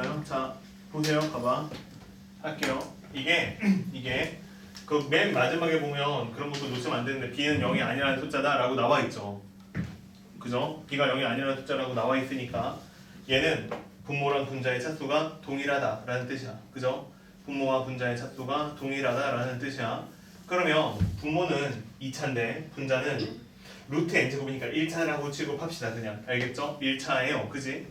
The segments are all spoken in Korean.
됐어요? 자, 보세요. 봐봐. 할게요. 이게 그 맨 마지막에 보면 그런 것도 놓치면 안 되는데 b는 0이 아니라는 숫자다라고 나와 있죠. 그죠? b가 0이 아니라는 숫자라고 나와 있으니까 얘는 분모랑 분자의 차수가 동일하다라는 뜻이야. 그죠? 분모와 분자의 차수가 동일하다라는 뜻이야. 그러면 분모는 2차인데 분자는 루트 n제곱이니까 1차라고 취급합시다. 그냥 알겠죠? 1차예요. 그지?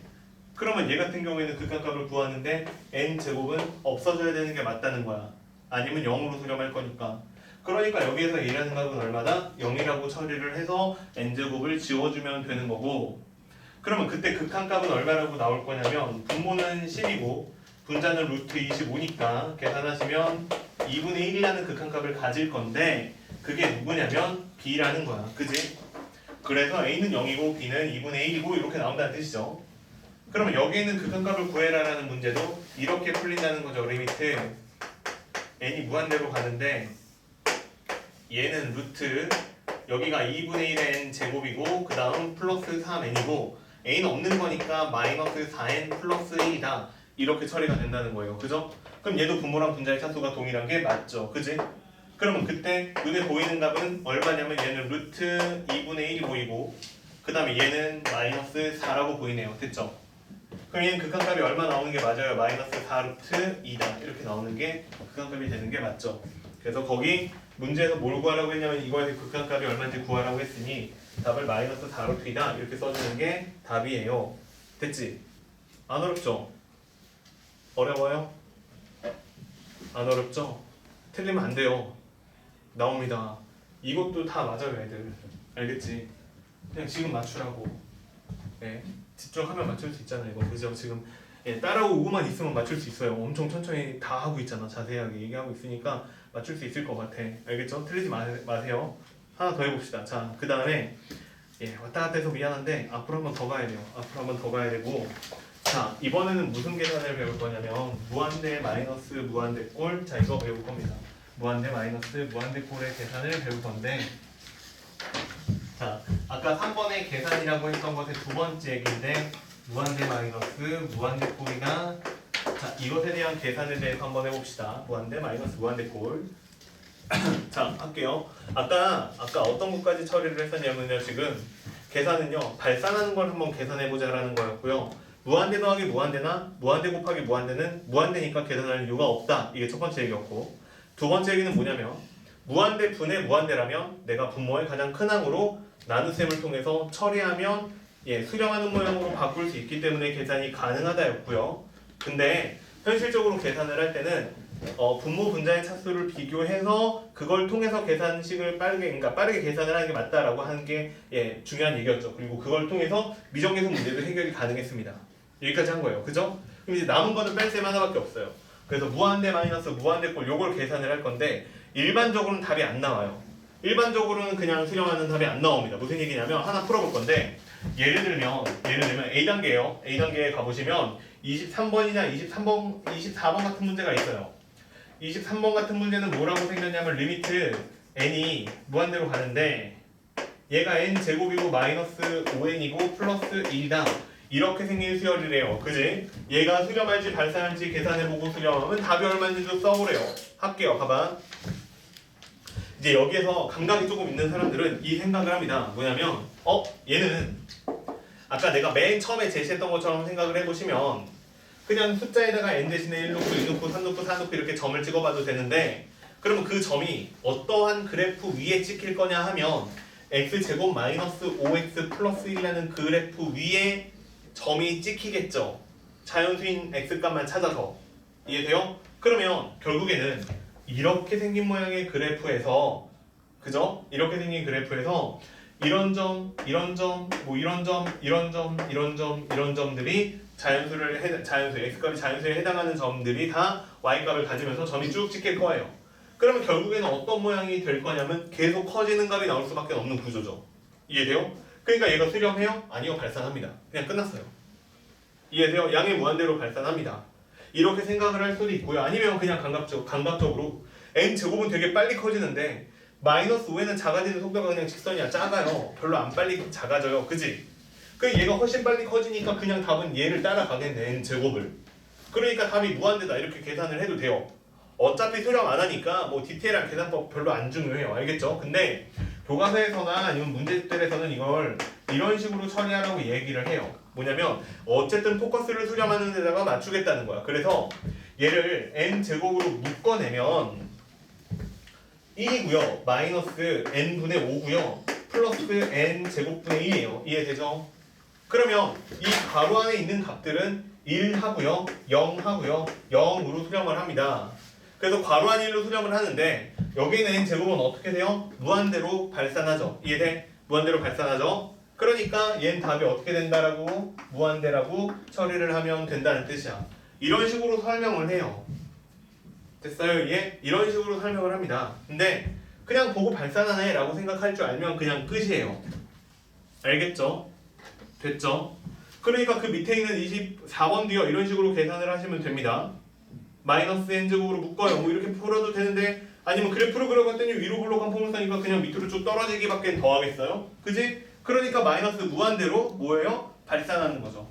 그러면 얘 같은 경우에는 극한값을 구하는데 n제곱은 없어져야 되는 게 맞다는 거야. 아니면 0으로 수렴할 거니까. 그러니까 여기에서 A라는 값은 얼마다? 0이라고 처리를 해서 n제곱을 지워주면 되는 거고, 그러면 그때 극한값은 얼마라고 나올 거냐면 분모는 10이고 분자는 루트 25니까 계산하시면 2분의 1이라는 극한값을 가질 건데 그게 누구냐면 B라는 거야. 그지? 그래서 A는 0이고 B는 2분의 1이고 이렇게 나온다는 뜻이죠. 그러면 여기 있는 극한값을 구해라라는 문제도 이렇게 풀린다는 거죠. 리미트 n이 무한대로 가는데 얘는 루트 여기가 2분의 1의 n 제곱이고 그 다음 플러스 3n이고 a는 없는 거니까 마이너스 4n 플러스 1이다 이렇게 처리가 된다는 거예요. 그죠? 그럼 얘도 분모랑 분자의 차수가 동일한 게 맞죠. 그지? 그러면 그때 눈에 보이는 값은 얼마냐면 얘는 루트 2분의 1이 보이고 그 다음에 얘는 마이너스 4라고 보이네요. 됐죠? 그럼 얘는 극한값이 얼마 나오는 게 맞아요? 마이너스 4루트 2다 이렇게 나오는 게 극한값이 되는 게 맞죠. 그래서 거기 문제에서 뭘 구하라고 했냐면 이거에서 극한값이 얼마인지 구하라고 했으니 답을 마이너스 4루트 2다 이렇게 써주는 게 답이에요. 됐지? 안 어렵죠? 어려워요? 안 어렵죠? 틀리면 안 돼요. 나옵니다. 이것도 다 맞아요 애들. 알겠지? 그냥 지금 맞추라고. 네. 집중하면 맞출 수 있잖아요. 이거 그죠? 지금 따라오고만 있으면 맞출 수 있어요. 엄청 천천히 다 하고 있잖아. 자세하게 얘기하고 있으니까 맞출 수 있을 것 같아. 알겠죠? 틀리지 마세요. 하나 더 해봅시다. 자, 그 다음에 왔다 갔다 해서 미안한데 앞으로 한번 더 가야 돼요. 앞으로 한번 더 가야 되고, 자, 이번에는 무슨 계산을 배울 거냐면 무한대 마이너스 무한대꼴. 자, 이거 배울 겁니다. 무한대 마이너스 무한대꼴의 계산을 배울 건데, 자, 아까 3번의 계산이라고 했던 것의 두 번째 얘기인데 무한대 마이너스 무한대꼴이나, 자, 이것에 대한 계산에 대해서 한번 해봅시다. 무한대 마이너스 무한대꼴. 자, 할게요. 아까 어떤 것까지 처리를 했었냐면요. 지금 계산은요, 발산하는 걸 한번 계산해보자라는 거였고요. 무한대 더하기 무한대나 무한대 곱하기 무한대는 무한대니까 계산할 이유가 없다. 이게 첫 번째 얘기였고, 두 번째 얘기는 뭐냐면 무한대 분의 무한대라면 내가 분모의 가장 큰 항으로 나눗셈을 통해서 처리하면 수렴하는 모양으로 바꿀 수 있기 때문에 계산이 가능하다였고요. 근데 현실적으로 계산을 할 때는 분모 분자의 차수를 비교해서 그걸 통해서 계산식을 빠르게 계산을 하는 게 맞다라고 하는 게 중요한 얘기였죠. 그리고 그걸 통해서 미정계산 문제도 해결이 가능했습니다. 여기까지 한 거예요. 그죠? 그럼 이제 남은 거는 뺄셈 하나밖에 없어요. 그래서 무한대 마이너스 무한대꼴 요걸 계산을 할 건데 일반적으로는 답이 안 나와요. 일반적으로는 그냥 수렴하는 답이 안 나옵니다. 무슨 얘기냐면 하나 풀어볼 건데 예를 들면 A단계예요. A단계에 가보시면 23번이나 24번 같은 문제가 있어요. 23번 같은 문제는 뭐라고 생겼냐면 리미트 n이 무한대로 가는데 얘가 n제곱이고 마이너스 5n이고 플러스 1이다. 이렇게 생긴 수열이래요. 그지? 얘가 수렴할지 발산할지 계산해보고 수렴하면 답이 얼마인지도 써보래요. 할게요. 봐봐. 이제 여기에서 감각이 조금 있는 사람들은 이 생각을 합니다. 뭐냐면 얘는 아까 내가 맨 처음에 제시했던 것처럼 생각을 해보시면 그냥 숫자에다가 n 대신에 1 놓고 2 놓고 3 놓고 4 놓고 이렇게 점을 찍어봐도 되는데, 그러면 그 점이 어떠한 그래프 위에 찍힐 거냐 하면 x제곱 마이너스 5x 플러스 1이라는 그래프 위에 점이 찍히겠죠. 자연수인 x값만 찾아서. 이해돼요? 그러면 결국에는 이렇게 생긴 모양의 그래프에서, 그죠? 이렇게 생긴 그래프에서 이런 점, 이런 점, 뭐 이런 점, 이런 점, 이런 점, 이런 점들이 자연수 x값이 자연수에 해당하는 점들이 다 y값을 가지면서 점이 쭉 찍힐 거예요. 그러면 결국에는 어떤 모양이 될 거냐면 계속 커지는 값이 나올 수밖에 없는 구조죠. 이해돼요? 그러니까 얘가 수렴해요? 아니요, 발산합니다. 그냥 끝났어요. 이해돼요? 양의 무한대로 발산합니다. 이렇게 생각을 할 수도 있고요. 아니면 그냥 감각적으로 n제곱은 되게 빨리 커지는데 마이너스 5에는 작아지는 속도가 그냥 직선이야. 작아요. 별로 안 빨리 작아져요. 그지? 그 얘가 훨씬 빨리 커지니까 그냥 답은 얘를 따라가겠네. n제곱을. 그러니까 답이 무한대다 이렇게 계산을 해도 돼요. 어차피 수렴 안 하니까 뭐 디테일한 계산법 별로 안 중요해요. 알겠죠? 근데 교과서에서나 아니면 문제집들에서는 이걸 이런 식으로 처리하라고 얘기를 해요. 뭐냐면 어쨌든 포커스를 수렴하는 데다가 맞추겠다는 거야. 그래서 얘를 n제곱으로 묶어내면 1이고요. 마이너스 n분의 5고요. 플러스 n제곱분의 1이에요. 이해되죠? 그러면 이 가로 안에 있는 값들은 1 하고요. 0 하고요. 0으로 수렴을 합니다. 그래서 괄호 안 1로 수렴을 하는데 여기는 n제곱은 어떻게 돼요? 무한대로 발산하죠. 이해돼? 무한대로 발산하죠. 그러니까 얘는 답이 어떻게 된다라고 무한대라고 처리를 하면 된다는 뜻이야. 이런 식으로 설명을 해요. 됐어요? 이해? 이런 식으로 설명을 합니다. 근데 그냥 보고 발산하네 라고 생각할 줄 알면 그냥 끝이에요. 알겠죠? 됐죠? 그러니까 그 밑에 있는 24번 뒤어 이런 식으로 계산을 하시면 됩니다. 마이너스 n제곱으로 묶어요. 뭐 이렇게 풀어도 되는데 아니면 그래프로 그려봤더니 위로 블록한 포물선이니까 그냥 밑으로 쭉 떨어지기밖에 더 하겠어요? 그지? 그러니까 마이너스 무한대로 뭐예요? 발산하는 거죠.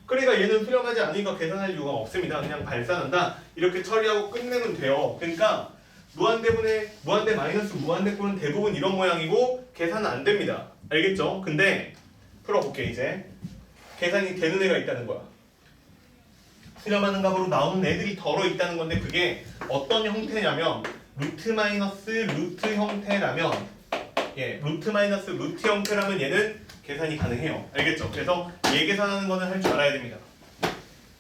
그러니까 얘는 수렴하지 않으니까 계산할 이유가 없습니다. 그냥 발산한다. 이렇게 처리하고 끝내면 돼요. 그러니까 무한대 마이너스 무한대 꼴은 대부분 이런 모양이고 계산은 안 됩니다. 알겠죠? 근데 풀어볼게 이제. 계산이 되는 애가 있다는 거야. 수렴하는 값으로 나오는 애들이 덜어 있다는 건데 그게 어떤 형태냐면 루트 마이너스 루트 형태라면 루트 마이너스 루트 형태라면 얘는 계산이 가능해요. 알겠죠? 그래서 얘 계산하는 거는 할 줄 알아야 됩니다.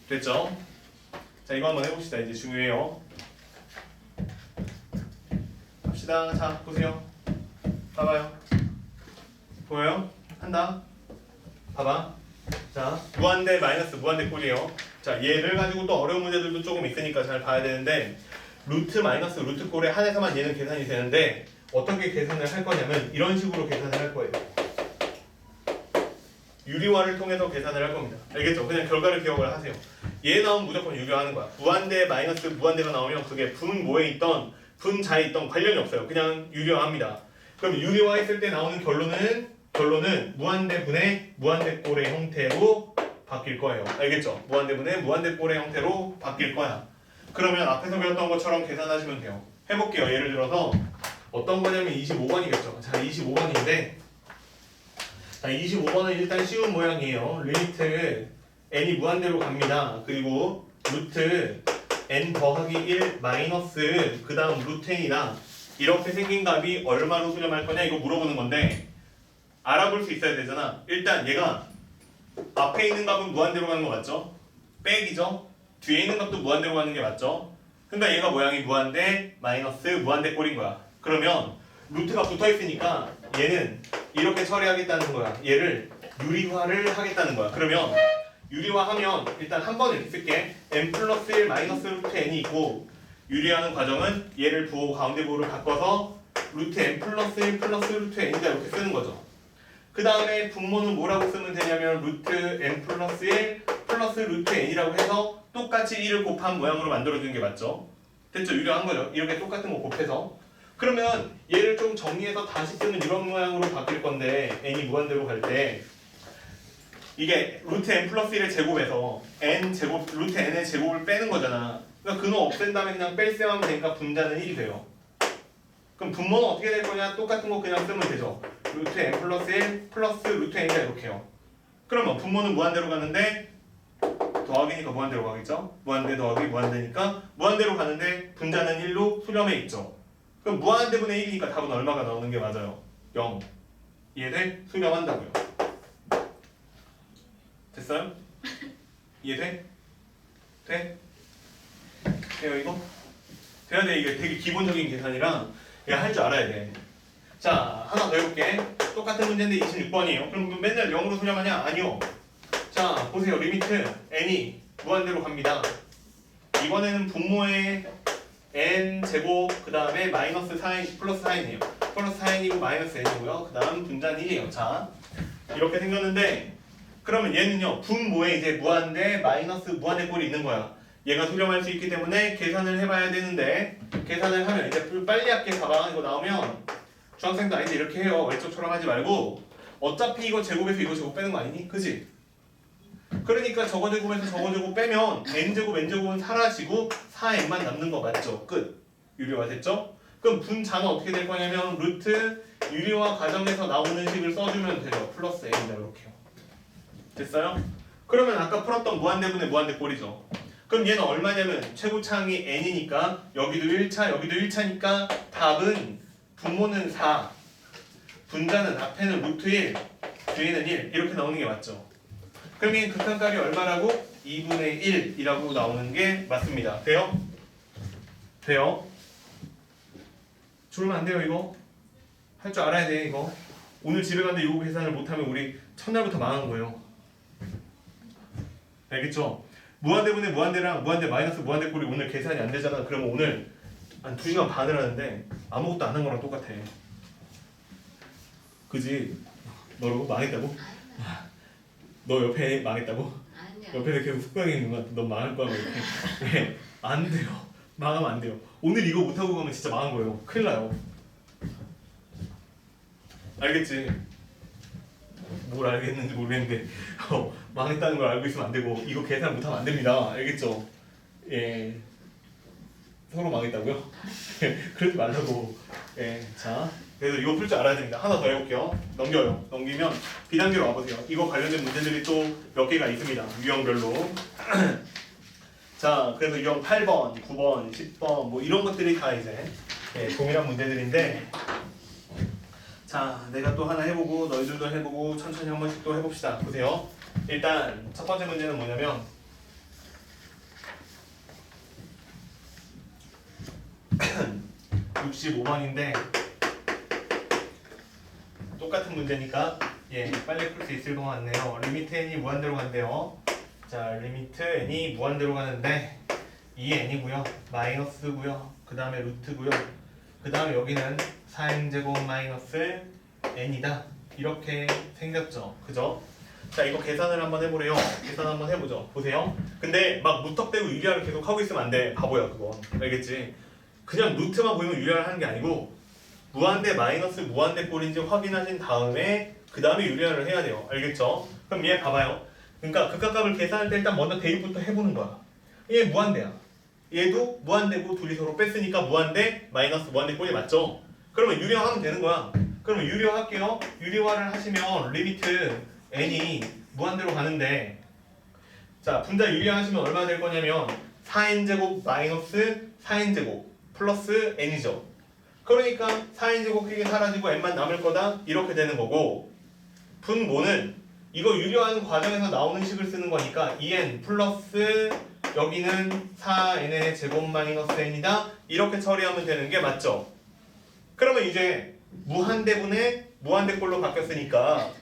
됐죠? 자 이거 한번 해봅시다. 이제 중요해요. 갑시다. 자 보세요. 봐봐요. 보여요? 한다. 봐봐. 자 무한대 마이너스 무한대 꼴이에요. 자 얘를 가지고 또 어려운 문제들도 조금 있으니까 잘 봐야 되는데 루트 마이너스 루트 꼴에 한해서만 얘는 계산이 되는데 어떻게 계산을 할 거냐면 이런 식으로 계산을 할 거예요. 유리화를 통해서 계산을 할 겁니다. 알겠죠? 그냥 결과를 기억을 하세요. 얘 나오면 무조건 유리화하는 거야. 무한대 마이너스 무한대가 나오면 그게 분모에 있던 분자에 있던 관련이 없어요. 그냥 유리화합니다. 그럼 유리화했을 때 나오는 결론은 무한대분의 무한대꼴의 형태로 바뀔 거예요. 알겠죠? 무한대분의 무한대꼴의 형태로 바뀔 거야. 그러면 앞에서 배웠던 것처럼 계산하시면 돼요. 해볼게요. 예를 들어서 어떤 거냐면 25번이겠죠. 자 25번인데 자 25번은 일단 쉬운 모양이에요. 리미트 n이 무한대로 갑니다. 그리고 루트 n 더하기 1 마이너스 그 다음 루트 n이다. 이렇게 생긴 값이 얼마로 수렴할 거냐 이거 물어보는 건데 알아볼 수 있어야 되잖아. 일단 얘가 앞에 있는 값은 무한대로 가는 거 맞죠? 백이죠? 뒤에 있는 값도 무한대로 가는 게 맞죠? 그러니까 얘가 모양이 무한대 마이너스 무한대 꼴인 거야. 그러면 루트가 붙어있으니까 얘는 이렇게 처리하겠다는 거야. 얘를 유리화를 하겠다는 거야. 그러면 유리화하면 일단 한 번에 이렇게 쓸게. n 플러스 1 마이너스 루트 n이 있고 유리하는 과정은 얘를 부호 가운데 부호를 바꿔서 루트 n 플러스 1 플러스 루트 n이다 이렇게 쓰는 거죠. 그 다음에 분모는 뭐라고 쓰면 되냐면 루트 n 플러스 1 플러스 루트 n이라고 해서 똑같이 1을 곱한 모양으로 만들어주는 게 맞죠? 됐죠? 유리한 거죠? 이렇게 똑같은 거 곱해서 그러면 얘를 좀 정리해서 다시 쓰면 이런 모양으로 바뀔 건데 n이 무한대로 갈 때 이게 루트 n 플러스 1의 제곱에서 n 제곱 루트 n의 제곱을 빼는 거잖아. 그러니까 근호 없앤 다음에 그냥 뺄셈 하면 되니까 분자는 1이 돼요. 그럼 분모는 어떻게 될 거냐? 똑같은 거 그냥 쓰면 되죠. 루트 n 플러스 1 플러스 루트 n이다 이렇게 해요. 그러면 분모는 무한대로 가는데 더하기니까 무한대로 가겠죠? 무한대 더하기 무한대니까 무한대로 가는데 분자는 1로 수렴해 있죠. 그럼 무한대분의 1이니까 답은 얼마가 나오는 게 맞아요? 0. 이해돼? 수렴한다고요. 됐어요? 이해돼? 돼? 돼요 이거? 돼야 돼. 이게 되게 기본적인 계산이라 그냥 할 줄 알아야 돼. 자 하나 더 해볼게. 똑같은 문제인데 26번이에요. 그럼 맨날 0으로 수렴하냐? 아니요. 자 보세요. 리미트 n이 무한대로 갑니다. 이번에는 분모에 n 제곱 그 다음에 마이너스 4n 플러스 4n이에요. 플러스 4n이고 마이너스 n이고요. 그 다음 분자는 1이에요. 자 이렇게 생겼는데 그러면 얘는요 분모에 이제 무한대 마이너스 무한대 꼴이 있는 거야. 얘가 수렴할 수 있기 때문에 계산을 해봐야 되는데 계산을 하면 이제 빨리 할게. 봐봐. 이거 나오면 중학생도 아닌데 이렇게 해요. 왼쪽처럼 하지 말고 어차피 이거 제곱에서 이거 제곱 빼는 거 아니니? 그지? 그러니까 저거 제곱에서 저거 제곱 빼면 n제곱 n제곱은 사라지고 4n만 남는 거 맞죠? 끝. 유리화 됐죠? 그럼 분자는 어떻게 될 거냐면 루트 유리화 과정에서 나오는 식을 써주면 되죠. 플러스 n이다 이렇게요. 됐어요? 그러면 아까 풀었던 무한대분의 무한대꼴이죠. 그럼 얘는 얼마냐면 최고차항이 n이니까 여기도 1차 여기도 1차니까 답은 분모는 4 분자는 앞에는 루트 1 뒤에는 1 이렇게 나오는 게 맞죠. 그럼 이 극한값이 얼마라고? 2분의 1이라고 나오는 게 맞습니다. 돼요? 돼요? 줄면 안 돼요 이거? 할 줄 알아야 돼 이거. 오늘 집에 갔는데 이거 계산을 못하면 우리 첫날부터 망한 거예요. 알겠죠? 무한대분의 무한대랑 무한대 마이너스 무한대꼴이 오늘 계산이 안 되잖아. 그러면 오늘 한 2시간 반을 하는데 아무것도 안 한 거랑 똑같아. 그지? 너라고 망했다고? 너 옆에 망했다고? 아니야. 옆에서 계속 숙박에 있는 거야. 너 망할 거야 막 이렇게. 네, 안 돼요. 망하면 안 돼요. 오늘 이거 못하고 가면 진짜 망한 거예요. 큰일 나요. 알겠지? 뭘 알겠는지 모르겠는데 망했다는 걸 알고 있으면 안 되고 이거 계산 못하면 안 됩니다. 알겠죠? 예. 서로 망했다고요? 그러지 말라고. 예. 자, 그래서 이거 풀 줄 알아야 됩니다. 하나 더 해볼게요. 넘겨요. 넘기면 B단계로 와보세요. 이거 관련된 문제들이 또 몇 개가 있습니다. 유형별로. 자, 그래서 유형 8번, 9번, 10번 뭐 이런 것들이 다 이제 예, 동일한 문제들인데 자, 내가 또 하나 해보고 너희들도 해보고 천천히 한 번씩 또 해봅시다. 보세요. 일단 첫 번째 문제는 뭐냐면 65번인데 똑같은 문제니까 예, 빨리 풀 수 있을 것 같네요. 리미트 n이 무한대로 간대요. 자, 리미트 n이 무한대로 가는데 2n이고요. 마이너스고요. 그 다음에 루트고요. 그 다음에 여기는 4n제곱 마이너스 n이다. 이렇게 생겼죠. 그죠? 자, 이거 계산을 한번 해보래요. 계산 한번 해보죠. 보세요. 근데 막 무턱대고 유리화를 계속 하고 있으면 안 돼. 바보야 그건. 알겠지? 그냥 루트만 보이면 유리화를 하는 게 아니고 무한대 마이너스 무한대 꼴인지 확인하신 다음에 그 다음에 유리화를 해야 돼요. 알겠죠? 그럼 얘 봐봐요. 그러니까 극각값을 계산할 때 일단 먼저 대입부터 해보는 거야. 얘 무한대야. 얘도 무한대고 둘이 서로 뺐으니까 무한대 마이너스 무한대 꼴이 맞죠? 그러면 유리화하면 되는 거야. 그러면 유리화할게요. 유리화를 하시면 리미트 n이 무한대로 가는데 자, 분자 유리화하시면 얼마 될 거냐면 4n제곱 마이너스 4n제곱 플러스 n이죠. 그러니까 4n제곱 크게 사라지고 n만 남을 거다 이렇게 되는 거고 분모는 이거 유리화하는 과정에서 나오는 식을 쓰는 거니까 2n 플러스 여기는 4n의 제곱 마이너스 n이다 이렇게 처리하면 되는 게 맞죠. 그러면 이제 무한대분의 무한대꼴로 바뀌었으니까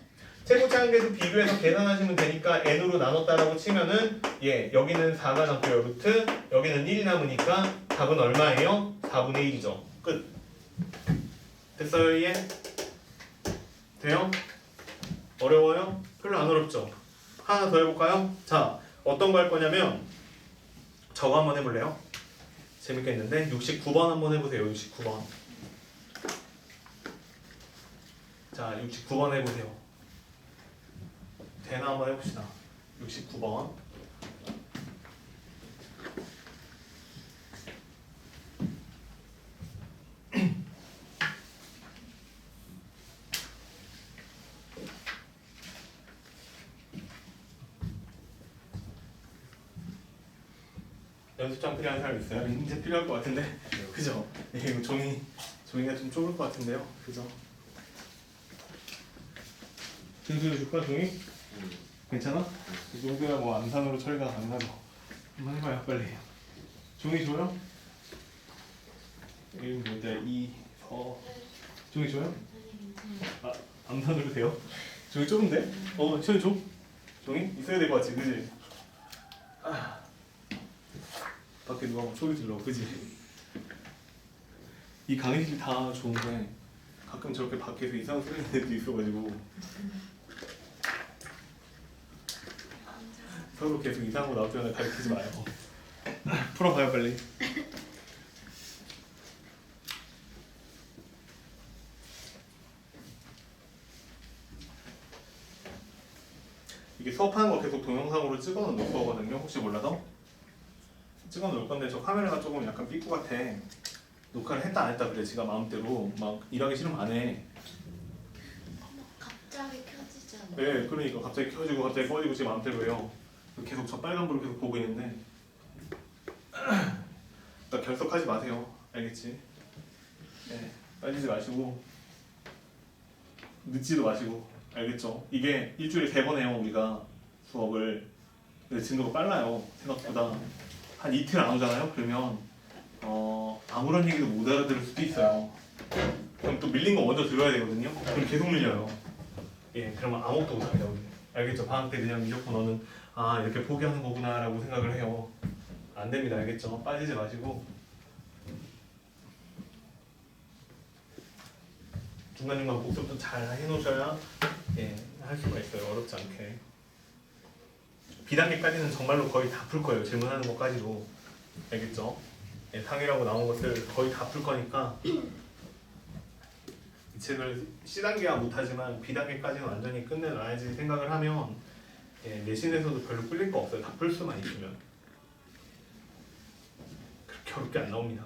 최고차항계수 비교해서 계산하시면 되니까 n으로 나눴다라고 치면은 예, 여기는 4가 남고요. 루트 여기는 1이 남으니까 답은 얼마예요? 4분의 1이죠. 끝. 됐어요 이해? 돼요? 어려워요? 별로 안 어렵죠? 하나 더 해볼까요? 자, 어떤 거 할 거냐면 저거 한번 해볼래요? 재밌겠는데? 69번 한번 해보세요. 69번. 자, 69번 해보세요. 대나 한번 해봅시다. 69번. 연습장 필요한 사람 있어요? 이제 필요할 것 같은데, 그죠? 이거 종이가 좀 좁을 것 같은데요, 그죠? 준수도 줄까 종이? 괜찮아? 이 정도야 뭐 암산으로 처리가 가능하죠. 한번 해봐요 빨리. 종이 줘요? 여기 뭐다 종이 줘요? 아 암산으로 돼요? 종이 좁은데? 시원이 줘? 종이? 있어야 될 것 같지, 그지? 아. 밖에 누가 막 소리 질러, 그지? 이 강의실이 다 좋은데 가끔 저렇게 밖에서 이상한 소리 나는 애도 있어가지고 서로 계속 이상한 거 나올 때마다 가르치지 마요. 풀어봐요 빨리. 이게 이게 수업하는 거 계속 동영상으로 찍어 놓을 거거든요. 혹시 몰라서 찍어 놓을 건데 저 카메라가 조금 약간 삐꾸 같아. 녹화를 했다 안 했다 그래. 지가 마음대로 막 일하기 싫으면 안 해. 갑자기 켜지잖아. 네, 그러니까 갑자기 켜지고 갑자기 꺼지고 제 마음대로 해요. 계속 저 빨간불을 계속 보고 있는데 나 결석하지 마세요. 알겠지? 네, 빠지지 마시고 늦지도 마시고 알겠죠? 이게 일주일에 3번 해요 우리가 수업을. 근데 진도가 빨라요 생각보다. 한 이틀 안 오잖아요. 그러면 아무런 얘기도 못 알아들을 수도 있어요. 그럼 또 밀린 거 먼저 들어야 되거든요. 그럼 계속 밀려요. 예, 그러면 아무것도 못합니다 우리. 알겠죠? 방학 때 그냥 무조건 너는 아 이렇게 포기하는 거구나 라고 생각을 해요. 안 됩니다. 알겠죠? 빠지지 마시고 중간중간 복습도 잘 해놓으셔야 예, 할 수가 있어요. 어렵지 않게. B단계까지는 정말로 거의 다 풀 거예요. 질문하는 것까지도. 알겠죠? 예, 상이라고 나온 것들 거의 다 풀 거니까 이 책을 C단계야 못하지만 B단계까지는 완전히 끝내놔야지 생각을 하면 예, 내신에서도 별로 끌릴 거 없어요. 다 풀 수만 있으면. 그렇게 어렵게 안 나옵니다.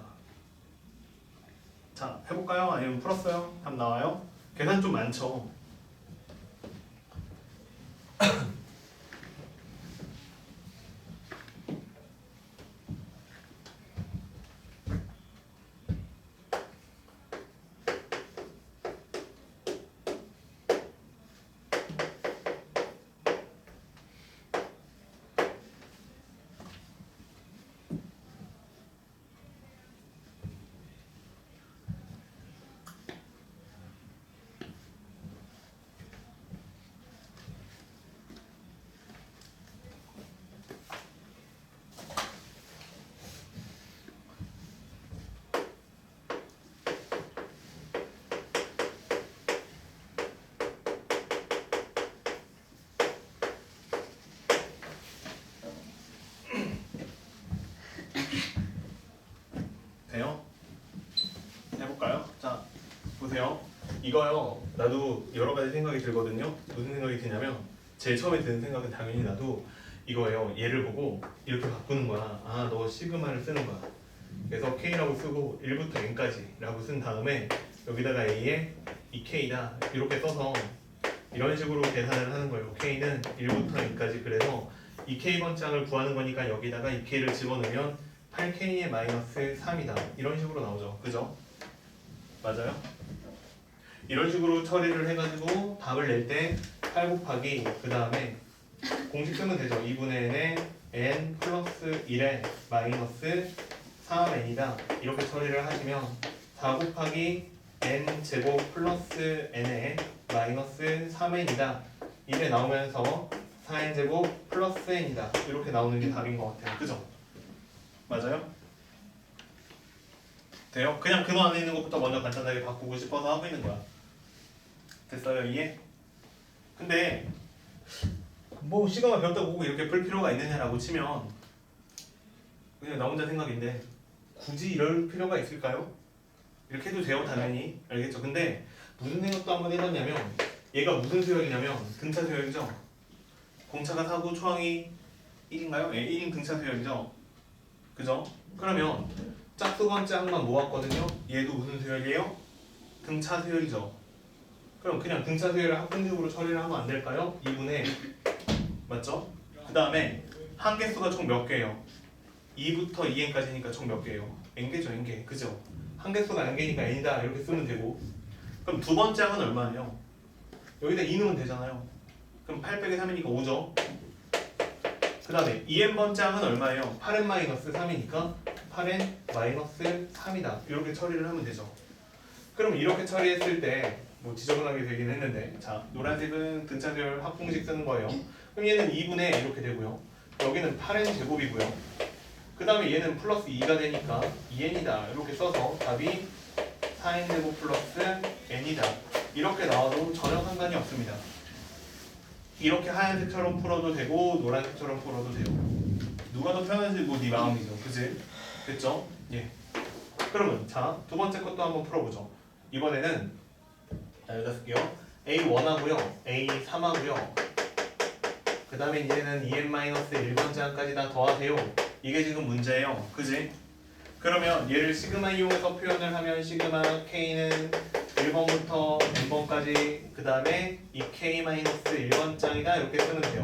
자, 해볼까요? 아니면 풀었어요? 답 나와요? 계산 좀 많죠? 돼요? 해볼까요? 자, 보세요. 이거요. 나도 여러 가지 생각이 들거든요. 무슨 생각이 드냐면 제일 처음에 드는 생각은 당연히 나도 이거예요. 얘를 보고 이렇게 바꾸는 거야. 아, 너 시그마를 쓰는 거야. 그래서 K라고 쓰고 1부터 N까지 라고 쓴 다음에 여기다가 A에 이 K다 이렇게 써서 이런 식으로 계산을 하는 거예요. K는 1부터 N까지. 그래서 이 K번장을 구하는 거니까 여기다가 이 K를 집어넣으면 8K의 마이너스 3이다. 이런 식으로 나오죠. 그죠? 맞아요? 이런 식으로 처리를 해가지고 답을 낼 때 8 곱하기 그 다음에 공식 쓰면 되죠. 2분의 n에 n 플러스 1에 마이너스 3n이다. 이렇게 처리를 하시면 4 곱하기 n 제곱 플러스 n에 마이너스 3n이다. 이게 나오면서 4n 제곱 플러스 n이다. 이렇게 나오는 게 답인 것 같아요. 그죠? 맞아요? 돼요? 그냥 근호 안에 있는 것부터 먼저 간단하게 바꾸고 싶어서 하고 있는 거야. 됐어요? 이해? 근데 뭐 시간만 배웠다 보고 이렇게 풀 필요가 있느냐라고 치면 그냥 나 혼자 생각인데 굳이 이럴 필요가 있을까요? 이렇게 해도 돼요 당연히. 알겠죠? 근데 무슨 생각도 한번 해봤냐면 얘가 무슨 수열이냐면 등차 수열이죠? 공차가 4고 초항이 1인가요? 예, 1인 등차 수열이죠? 그죠? 그러면 짝수건 짝만 모았거든요? 얘도 무슨 수열이에요? 등차 수열이죠? 그럼 그냥 등차 수열을 합분식으로 처리를 하면 안 될까요? 2분의 맞죠? 그 다음에 한개수가 총 몇 개예요? 2부터 2n까지니까 총 몇 개예요? n개죠 n개. 그죠? 한개수가 n개니까 n이다 이렇게 쓰면 되고 그럼 두 번째 항은 얼마예요? 여기다 2 넣으면 되잖아요. 그럼 8 빼기 3이니까 5죠? 그 다음에 2n번째 항은 얼마예요? 8n 마이너스 3이니까 8n 마이너스 3이다 이렇게 처리를 하면 되죠. 그럼 이렇게 처리했을 때 뭐 지저분하게 되긴 했는데 자 노란색은 등차수열 합공식 쓰는 거예요. 그럼 얘는 2분의 이렇게 되고요. 여기는 8n 제곱이고요. 그 다음에 얘는 플러스 2가 되니까 2n이다 이렇게 써서 답이 4n 제곱 플러스 n이다 이렇게 나와도 전혀 상관이 없습니다. 이렇게 하얀색처럼 풀어도 되고 노란색처럼 풀어도 돼요. 누가 더 편한지 뭐 네 마음이죠. 그치? 됐죠? 예. 그러면 자 두 번째 것도 한번 풀어보죠. 이번에는 자 여기다 쓸게요. A1하고요 A3하고요 그 그 다음에 이제는 en-1번째항까지 다 더하세요. 이게 지금 문제예요. 그지? 그러면 얘를 시그마 이용해서 표현을 하면 시그마 k는 1번부터 n번까지 그 다음에 2k-1번장이다 이렇게 쓰면 돼요.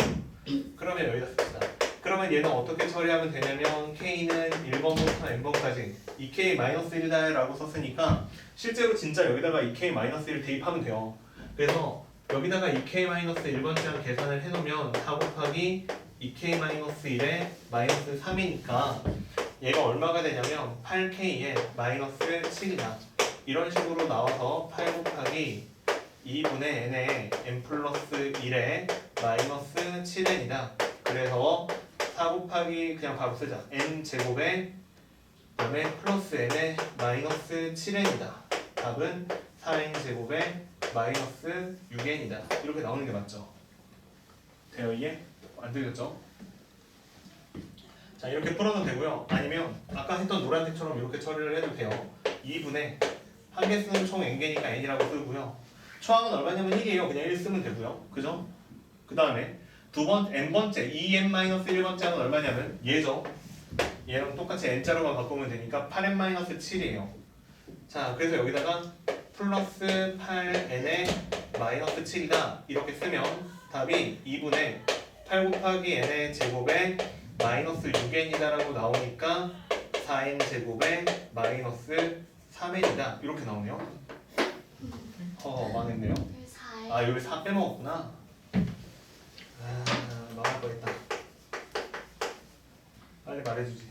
그러면 여기다 씁시다. 그러면 얘는 어떻게 처리하면 되냐면 k는 1번부터 n번까지 2k-1다 라고 썼으니까 실제로 진짜 여기다가 2k-1을 대입하면 돼요. 그래서 여기다가 2k-1번장 계산을 해놓으면 4 곱하기 2k-1에 마이너스 3이니까 얘가 얼마가 되냐면 8k에 마이너스 7이다. 이런 식으로 나와서 8 곱하기 2분의 n에 n 플러스 1에 마이너스 7n이다. 그래서 4 곱하기 그냥 바로 쓰자. n 제곱에 그다음에 플러스 n에 마이너스 7n이다. 답은 4n 제곱에 마이너스 6n이다. 이렇게 나오는 게 맞죠? 돼요 이해? 안 들렸죠? 자 이렇게 풀어도 되고요. 아니면 아까 했던 노란색처럼 이렇게 처리를 해도 돼요. 2분의 한 개 쓰는 총 n개니까 n이라고 쓰고요. 초항은 얼마냐면 1이에요. 그냥 1 쓰면 되고요. 그죠? 그 다음에 n번째 2n-1번째는 얼마냐면 얘죠. 얘랑 똑같이 n자로만 바꾸면 되니까 8n-7이에요. 자 그래서 여기다가 플러스 8n에 마이너스 7이다 이렇게 쓰면 답이 2분의 8 곱하기 n의 제곱에 마이너스 6n이다 라고 나오니까 4n 제곱에 마이너스 3n이다 이렇게 나오네요. 망했네요. 아 여기 4 빼먹었구나. 망할 뻔했다. 빨리 말해주지.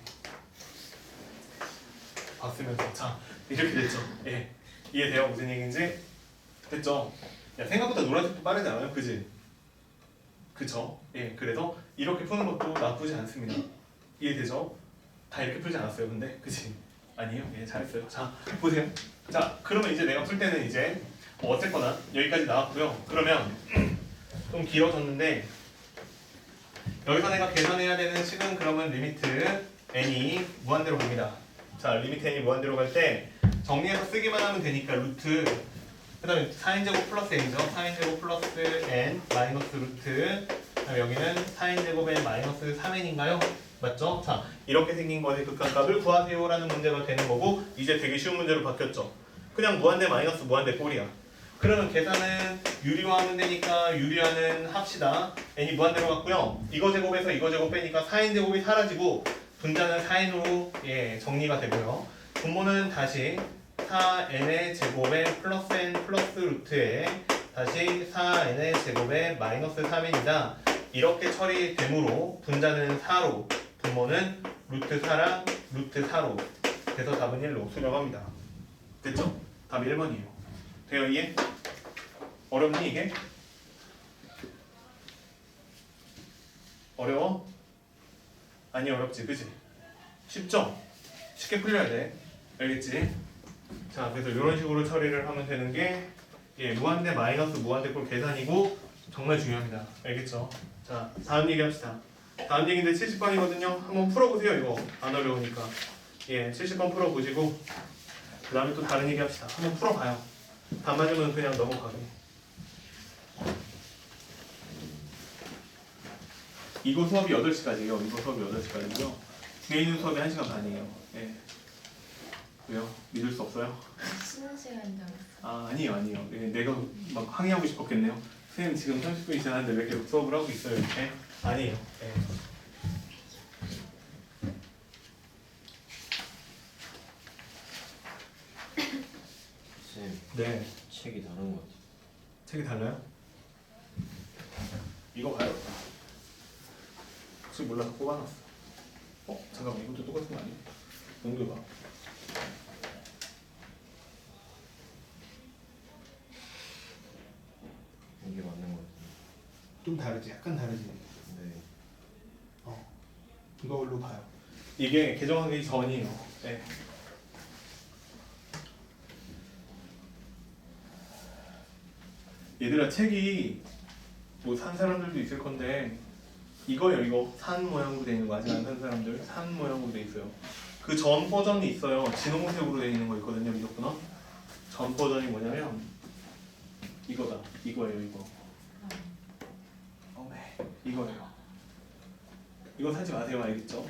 봤으면서. 자 이렇게 됐죠. 예 이해돼요 무슨 얘기인지? 됐죠? 야 생각보다 노란색도 빠르지 않아요? 그지? 그쵸? 예 그래서 이렇게 푸는 것도 나쁘지 않습니다. 이해되죠? 다 이렇게 풀지 않았어요 근데? 그치? 아니에요? 예 잘했어요. 자 보세요. 자 그러면 이제 내가 풀 때는 이제 어쨌거나 여기까지 나왔고요. 그러면 좀 길어졌는데 여기서 내가 계산해야 되는 식은 그러면 리미트 n이 무한대로 갑니다. 자 리미트 n이 무한대로 갈 때 정리해서 쓰기만 하면 되니까 루트 그 다음에 4n제곱 플러스 n이죠. 4n제곱 플러스 n 마이너스 루트 그다음에 여기는 4n제곱에 마이너스 3n인가요? 맞죠? 자 이렇게 생긴 거의 극한값을 구하세요 라는 문제가 되는 거고 이제 되게 쉬운 문제로 바뀌었죠. 그냥 무한대 마이너스 무한대 꼴이야. 그러면 계산은 유리화하면 되니까 유리화는 합시다. n이 무한대로 갔고요. 이거 제곱에서 이거 제곱 빼니까 4n 제곱이 사라지고 분자는 4n으로 정리가 되고요. 분모는 다시 4n의 제곱에 플러스 n 플러스 루트에 다시 4n의 제곱에 마이너스 3n이다. 이렇게 처리되므로 분자는 4로 분모는 루트 4랑 루트 4로 그래서 답은 1로 수렴합니다. 됐죠? 답이 1번이에요. 돼요 이해? 어렵니 이게? 어려워? 아니 어렵지 그치? 쉽죠? 쉽게 풀려야 돼 알겠지? 자 그래서 이런 식으로 처리를 하면 되는 게 무한대 마이너스 무한대 꼴 계산이고 정말 중요합니다. 알겠죠? 자 다음 얘기 합시다. 다음 얘기인데 70번이거든요. 한번 풀어보세요. 이거 안 어려우니까 70번 풀어보시고 그 다음에 또 다른 얘기 합시다. 한번 풀어봐요. 다 맞으면 그냥 넘어가게. 이거 수업이 8시까지예요. 이거 수업이 8시까지고요. 뒤에 있는 수업이 1시간 반이에요. 왜요? 믿을 수 없어요? 쉬는 시간인 줄 알았어. 아니에요. 내가 막 항의하고 싶었겠네요. 선생님 지금 30분이 지났는데 왜 계속 수업을 하고 있어요? 이렇게? 아니에요. 쌤, 네. 책이 다른 것 같아요. 책이 달라요? 이거 봐요. 혹시 몰라서 뽑아놨어. 잠깐만 이것도 똑같은 거 아니야? 넘겨봐. 이게 맞는 것 같아요. 좀 다르지? 약간 다르지? 네. 이걸로 봐요. 이게 개정하기 전이에요. 네. 얘들아 책이 뭐 산 사람들도 있을 건데 이거요 이거 산 모양으로 되어 있는 거 아직 안 산 사람들 산 모양으로 되어 있어요. 그 전 버전이 있어요. 진홍색으로 되어 있는 거 있거든요. 미적분화 전 버전이 뭐냐면 이거다. 이거예요 이거. 이거예요. 이거 사지 마세요. 알겠죠?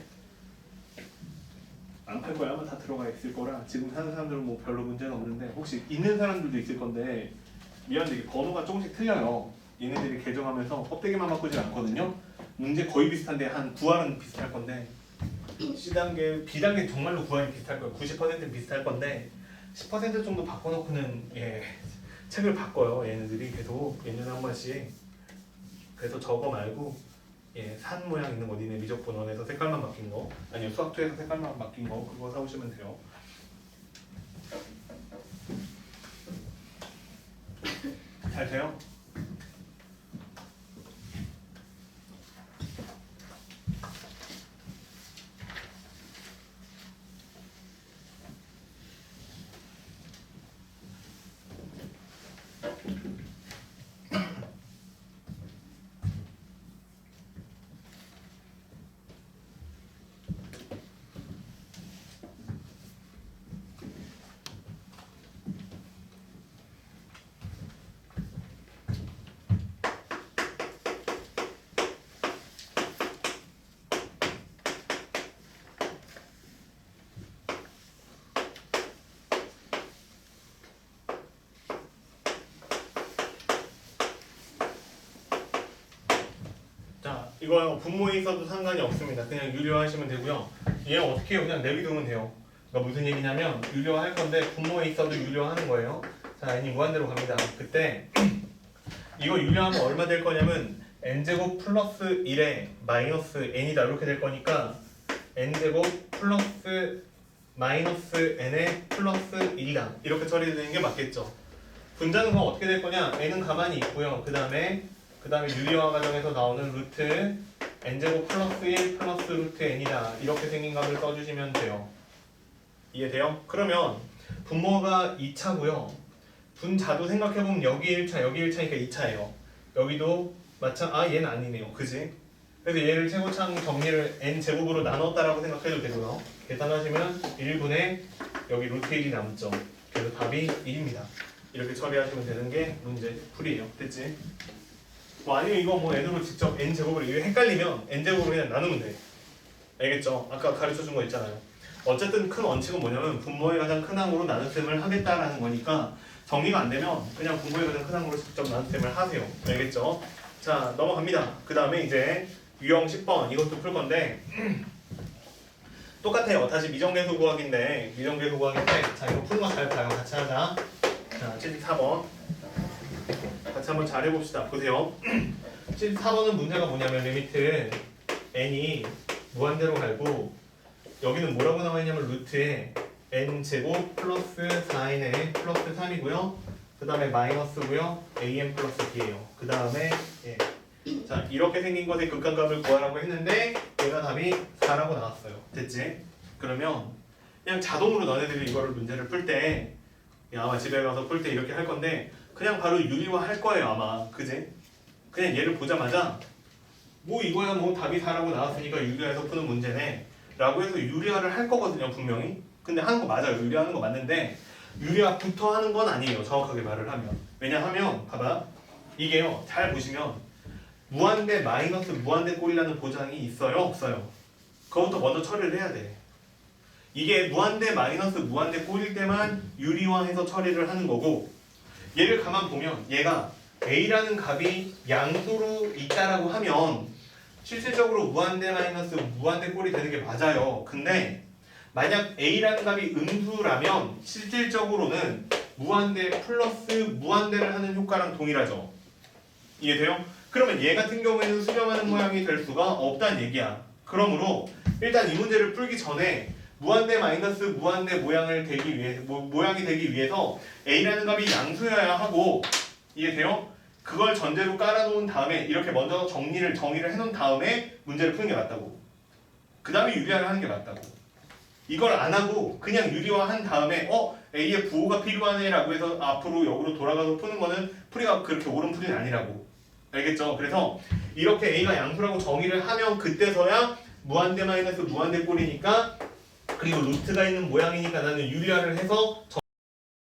안 팔 거야. 아마 다 들어가 있을 거라 지금 사는 사람들은 뭐 별로 문제는 없는데 혹시 있는 사람들도 있을 건데 미안한데 이게 번호가 조금씩 틀려요. 얘네들이 개정하면서 껍데기만 바꾸지 않거든요. 문제 거의 비슷한데 한 9할은 비슷할 건데 C단계, B단계 정말로 9할이 비슷할 거예요. 90%는 비슷할 건데 10% 정도 바꿔놓고는 책을 바꿔요. 얘네들이 계속 1년에 한 번씩. 그래서 저거 말고 산 모양 있는 거 니네 미적분원에서 색깔만 바뀐 거 아니요 수학투에서 색깔만 바뀐 거 그거 사오시면 돼요. 잘 돼요? 자, 이거 분모에 있어도 상관이 없습니다. 그냥 유료하시면 되고요. 얘 어떻게 해요? 그냥 내비두면 돼요. 그러니까 무슨 얘기냐면 유료할 건데 분모에 있어도 유료하는 거예요. 자, n이 무한대로 갑니다. 그때 이거 유료하면 얼마 될 거냐면 n제곱 플러스 1에 마이너스 n이다 이렇게 될 거니까 n제곱 플러스 마이너스 n에 플러스 1이다 이렇게 처리되는 게 맞겠죠. 분자는 그럼 어떻게 될 거냐? n은 가만히 있고요. 그 다음에 유리화 과정에서 나오는 루트 n제곱 플러스 1 플러스 루트 n이다 이렇게 생긴 값을 써주시면 돼요. 이해돼요? 그러면 분모가 2차고요. 분자도 생각해보면 여기 1차 여기 1차니까 2차예요. 여기도 얘는 아니네요. 그지? 그래서 얘를 최고창 정리를 n제곱으로 나눴다라고 생각해도 되고요. 계산하시면 1분의 여기 루트 1이 남죠. 그래서 답이 1입니다. 이렇게 처리하시면 되는 게 문제 풀이에요. 됐지? 아니면 이거 n으로 직접 n제곱을 이게 헷갈리면 n제곱으로 그냥 나누면 돼. 알겠죠? 아까 가르쳐준 거 있잖아요. 어쨌든 큰 원칙은 뭐냐면 분모의 가장 큰 항으로 나눗셈을 하겠다라는 거니까 정리가 안 되면 그냥 분모의 가장 큰 항으로 직접 나눗셈을 하세요. 알겠죠? 자, 넘어갑니다. 그 다음에 이제 유형 10번 이것도 풀 건데 똑같아요. 다시 미정계수 구하기인데 자, 이거 푸는 거 잘 봐요. 같이 하자. 자, 74번 같이 한번 잘 해봅시다. 보세요. 74번은 문제가 뭐냐면 리미트 n이 무한대로 갈고 여기는 뭐라고 나와있냐면 루트에 n제곱 플러스 4n에 플러스 3이고요. 그 다음에 마이너스고요. an 플러스 b예요. 그 다음에 자 이렇게 생긴 것의 극한값을 구하라고 했는데 얘가 답이 4라고 나왔어요. 됐지? 그러면 그냥 자동으로 너네들이 이거를 문제를 풀 때 아마 집에 가서 풀 때 이렇게 할 건데 그냥 바로 유리화 할 거예요 아마. 그지? 그냥 얘를 보자마자 뭐 이거야 뭐 답이 4라고 나왔으니까 유리화해서 푸는 문제네 라고 해서 유리화를 할 거거든요 분명히. 근데 하는 거 맞아요. 유리화하는 거 맞는데 유리화부터 하는 건 아니에요. 정확하게 말을 하면. 왜냐하면 봐봐 이게요 잘 보시면 무한대 마이너스 무한대 꼴이라는 보장이 있어요 없어요? 그것부터 먼저 처리를 해야 돼. 이게 무한대 마이너스 무한대 꼴일 때만 유리화해서 처리를 하는 거고 얘를 가만 보면 얘가 a라는 값이 양수로 있다라고 하면 실질적으로 무한대 마이너스 무한대 꼴이 되는 게 맞아요. 근데 만약 a라는 값이 음수라면 실질적으로는 무한대 플러스 무한대를 하는 효과랑 동일하죠. 이해돼요? 그러면 얘 같은 경우에는 수렴하는 모양이 될 수가 없다는 얘기야. 그러므로 일단 이 문제를 풀기 전에 무한대 마이너스 무한대 모양이 되기 위해서 a라는 값이 양수여야 하고 이해돼요? 그걸 전제로 깔아놓은 다음에 이렇게 먼저 정의를 해놓은 다음에 문제를 푸는 게 맞다고. 그 다음에 유리화를 하는 게 맞다고. 이걸 안 하고 그냥 유리화한 다음에 A의 부호가 필요하네 라고 해서 앞으로 역으로 돌아가서 푸는 거는 풀이가 그렇게 옳은 풀이는 아니라고. 알겠죠? 그래서 이렇게 A가 양수라고 정의를 하면 그때서야 무한대 마이너스 무한대 꼴이니까 그리고 루트가 있는 모양이니까 나는 유리화를 해서